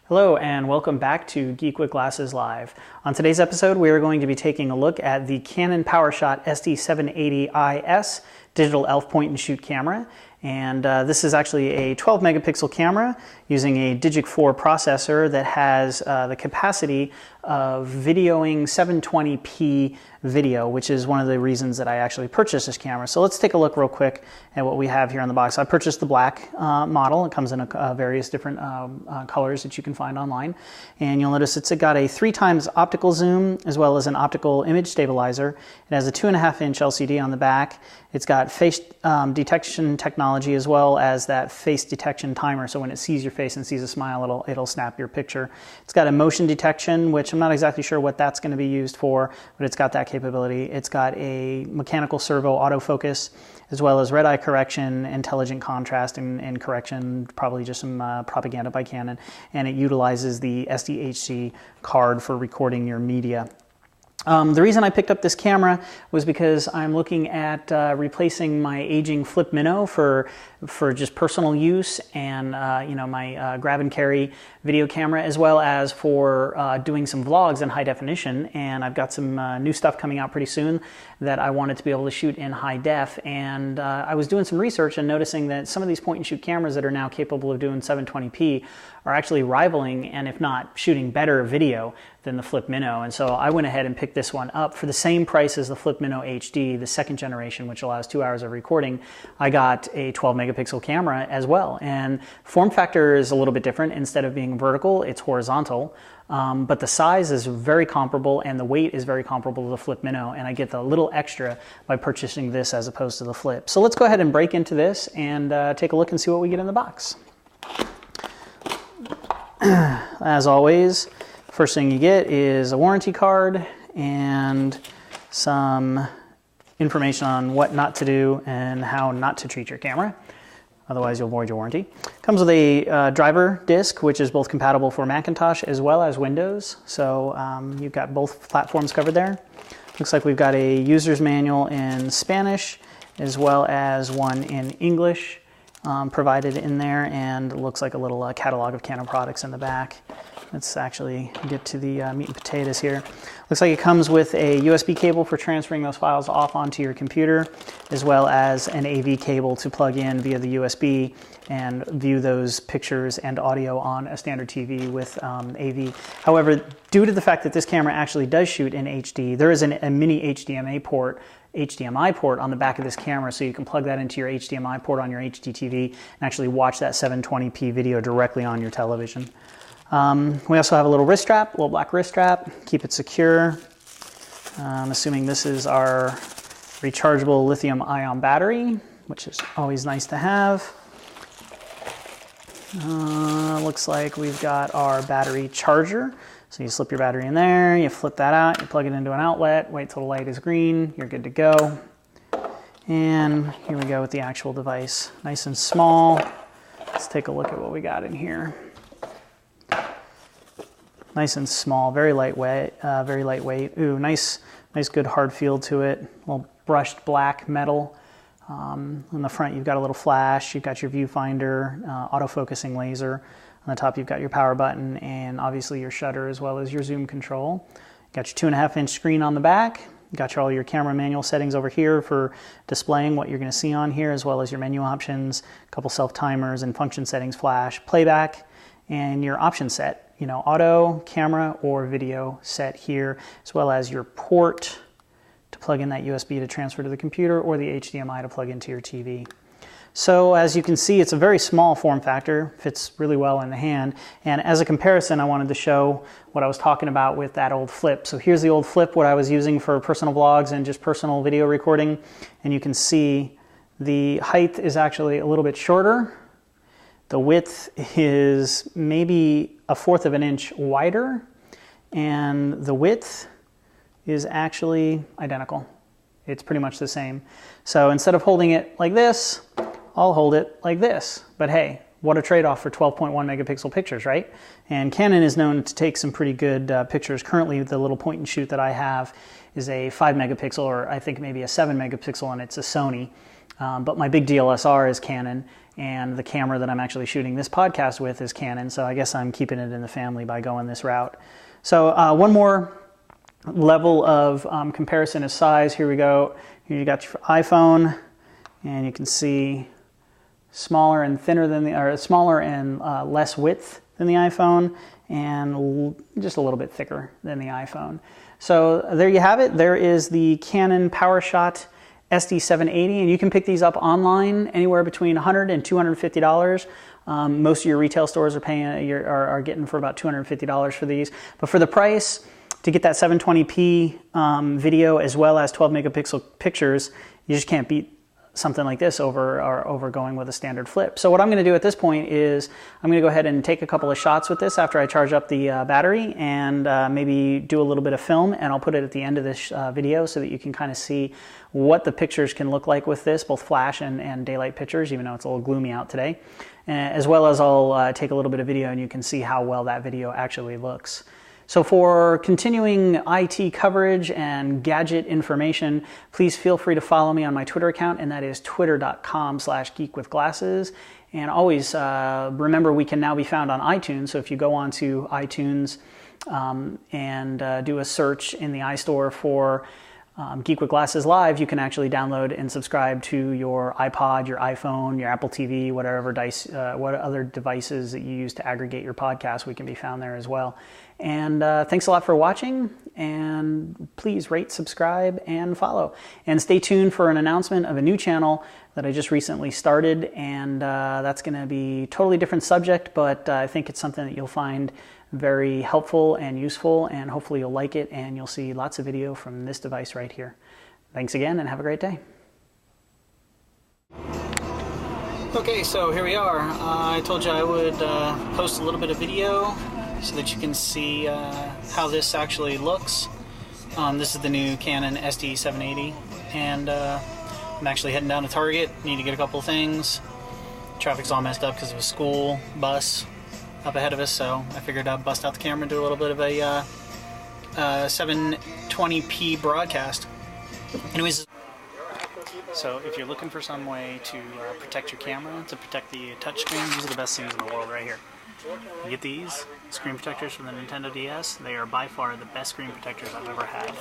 Hello and welcome back to Geek with Glasses Live. On today's episode, we are going to be taking a look at the Canon Powershot SD780is digital ELPH point-and-shoot camera. And this is actually a 12 megapixel camera using a Digic 4 processor that has the capacity of videoing 720p video, which is one of the reasons that I actually purchased this camera. So let's take a look real quick at what we have here on the box. I purchased the black model. It comes in various different colors that you can find online. And you'll notice it's got a 3x optical zoom as well as an optical image stabilizer. It has a 2.5-inch LCD on the back. It's got face detection technology as well as that face detection timer. So when it sees your face and sees a smile, it'll snap your picture. It's got a motion detection, which I'm not exactly sure what that's going to be used for, but it's got that capability. It's got a mechanical servo autofocus as well as red eye correction, intelligent contrast and correction, probably just some propaganda by Canon, and it utilizes the SDHC card for recording your media. The reason I picked up this camera was because I'm looking at replacing my aging flip minnow for just personal use and my grab and carry video camera, as well as for doing some vlogs in high definition. And I've got some new stuff coming out pretty soon that I wanted to be able to shoot in high def. And I was doing some research and noticing that some of these point and shoot cameras that are now capable of doing 720p are actually rivaling, and if not shooting better video than the Flip Minnow. And so I went ahead and picked this one up for the same price as the Flip Minnow HD, the second generation, which allows 2 hours of recording. I got a 12 megapixel camera as well. And form factor is a little bit different. Instead of being vertical, it's horizontal. But the size is very comparable and the weight is very comparable to the Flip Minnow, and I get the little extra by purchasing this as opposed to the Flip. So let's go ahead and break into this and take a look and see what we get in the box. As always, first thing you get is a warranty card and some information on what not to do and how not to treat your camera. Otherwise, you'll void your warranty. Comes with a driver disc, which is both compatible for Macintosh as well as Windows. So you've got both platforms covered there. Looks like we've got a user's manual in Spanish as well as one in English provided in there, and it looks like a little catalog of Canon products in the back. Let's actually get to the meat and potatoes here. Looks like it comes with a USB cable for transferring those files off onto your computer, as well as an AV cable to plug in via the USB and view those pictures and audio on a standard TV with AV. However, due to the fact that this camera actually does shoot in HD, there is a mini HDMI port on the back of this camera, so you can plug that into your HDMI port on your HD TV and actually watch that 720p video directly on your television. We also have a little wrist strap, a little black wrist strap, keep it secure. I'm assuming this is our rechargeable lithium-ion battery, which is always nice to have. Looks like we've got our battery charger. So you slip your battery in there, you flip that out, you plug it into an outlet, wait till the light is green, you're good to go. And here we go with the actual device. Nice and small. Let's take a look at what we got in here. Nice and small, very lightweight, Ooh, nice good hard feel to it. A little brushed black metal. On the front you've got a little flash, you've got your viewfinder, autofocusing laser. On the top you've got your power button and obviously your shutter as well as your zoom control. Got your 2.5-inch screen on the back. Got all your camera manual settings over here for displaying what you're going to see on here, as well as your menu options, a couple self-timers and function settings, flash, playback, and your option set. Auto, camera, or video set here, as well as your port to plug in that USB to transfer to the computer, or the HDMI to plug into your TV. So as you can see, it's a very small form factor, fits really well in the hand. And as a comparison, I wanted to show what I was talking about with that old Flip. So here's the old Flip, what I was using for personal vlogs and just personal video recording. And you can see the height is actually a little bit shorter. The width is maybe 1/4 of an inch wider, and the width is actually identical. It's pretty much the same. So instead of holding it like this, I'll hold it like this. But hey, what a trade-off for 12.1 megapixel pictures, right? And Canon is known to take some pretty good pictures. Currently, the little point and shoot that I have is a 5 megapixel, or I think maybe a 7 megapixel, and it's a Sony. but my big DLSR is Canon, and the camera that I'm actually shooting this podcast with is Canon, so I guess I'm keeping it in the family by going this route. So one more level of comparison of size. Here we go. Here you got your iPhone, and you can see smaller and thinner than the, or smaller and less width than the iPhone, and just a little bit thicker than the iPhone. So there you have it. There is the Canon Powershot SD780, and you can pick these up online anywhere between $100 and $250. Most of your retail stores are getting for about $250 for these. But for the price, to get that 720p video as well as 12 megapixel pictures, you just can't beat something like this over going with a standard flip. So what I'm going to do at this point is I'm going to go ahead and take a couple of shots with this after I charge up the battery, and maybe do a little bit of film, and I'll put it at the end of this video so that you can kind of see what the pictures can look like with this, both flash and daylight pictures, even though it's a little gloomy out today. As well as I'll take a little bit of video, and you can see how well that video actually looks. So for continuing IT coverage and gadget information, please feel free to follow me on my Twitter account, and that is twitter.com/geekwithglasses. And always remember, we can now be found on iTunes. So if you go onto iTunes and do a search in the iStore for Geek with Glasses Live, you can actually download and subscribe to your iPod, your iPhone, your Apple TV, whatever what other devices that you use to aggregate your podcast. We can be found there as well. And thanks a lot for watching, and please rate, subscribe, and follow. And stay tuned for an announcement of a new channel that I just recently started, and that's going to be a totally different subject, but I think it's something that you'll find very helpful and useful, and hopefully you'll like it, and you'll see lots of video from this device right here. Thanks again, and have a great day. Okay, so here we are. I told you I would post a little bit of video so that you can see how this actually looks. This is the new Canon SD780, and I'm actually heading down to Target. Need to get a couple of things. Traffic's all messed up because of a school bus up ahead of us, so I figured I'd bust out the camera and do a little bit of a 720p broadcast. Anyways, so if you're looking for some way to protect your camera, to protect the touchscreen, these are the best things in the world right here. You get these screen protectors from the Nintendo DS. They are by far the best screen protectors I've ever had.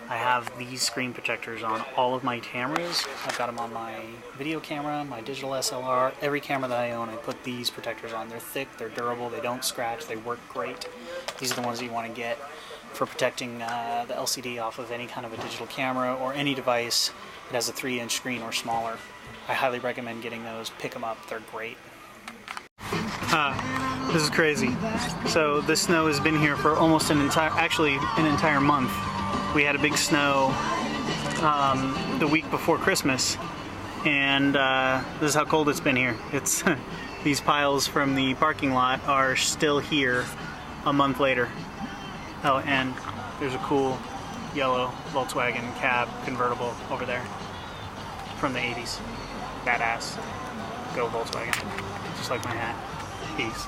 I have these screen protectors on all of my cameras. I've got them on my video camera, my digital SLR, every camera that I own. I put these protectors on. They're thick, they're durable, they don't scratch, they work great. These are the ones that you want to get for protecting the LCD off of any kind of a digital camera or any device that has a 3-inch screen or smaller. I highly recommend getting those. Pick them up, they're great. This is crazy. So this snow has been here for almost an entire month. We had a big snow the week before Christmas, and this is how cold it's been here. It's these piles from the parking lot are still here a month later. Oh, and there's a cool yellow Volkswagen cab convertible over there from the 80s. Badass. Go Volkswagen. Just like my hat. Peace.